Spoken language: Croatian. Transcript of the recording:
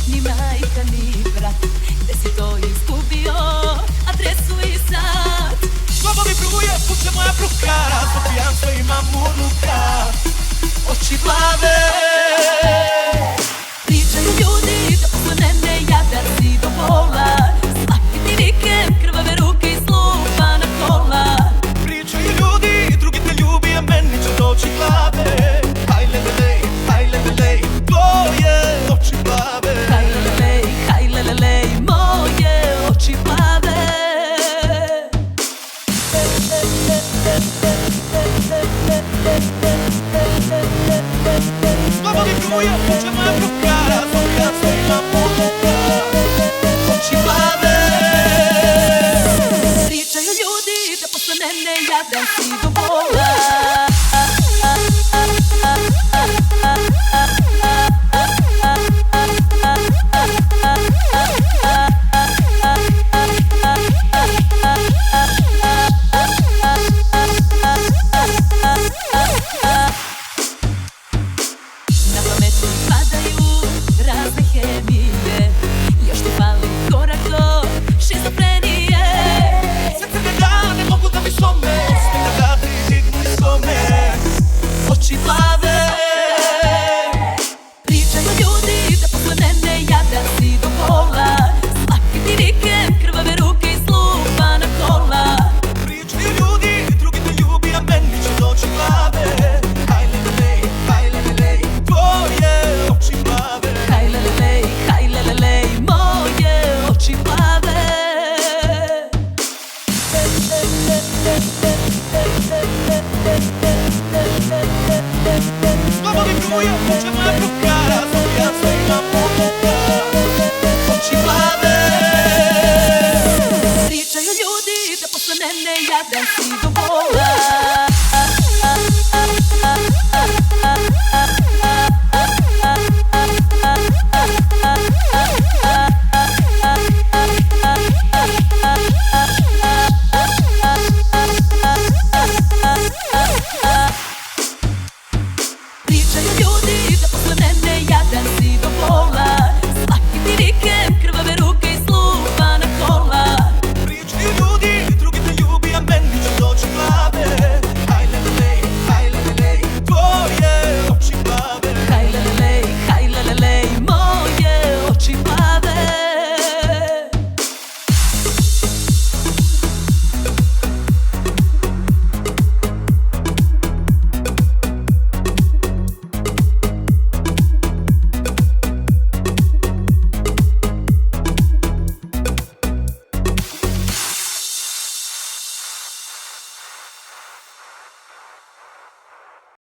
ni majka ni brat. Gde si to izgubio, adresu i sad? Slabo mi pluje, puče moja bruka, zbog pijanstva imam unuka. Oči plave. Pričaju ljudi da posle mene jadar si do bola. Svaki ti vikend krvave ruke i slupa na kola. Pričaju ljudi, drugi te ljubi, a meni će doći glave. Haj lelelej, haj lelelej, tvoje oči plave. Haj lelelej, moje oči plave. Slabo mi pluje, puče moja bruka, zbog pijanstva imam unuka. Oči plave. Pričaju ljudi da posle mene jadan si do bola. Na pamet mi padaju razne hemije. Još ti fali korak do šizofrenije. Sve crne dane mogu da mi slome, sve da ti dignu iz kome. Oči plave. Pričaju ljudi da posle mene jadar si do bola. Svaki ti vikend krvave ruke i slupa na kola. Pričaju ljudi, drugi te ljubi, a meni će doći glave. Haj lelelej, tvoje oči plave. Haj lelelej, moje oči plave. Slabo mi pluje, puče moja bruka,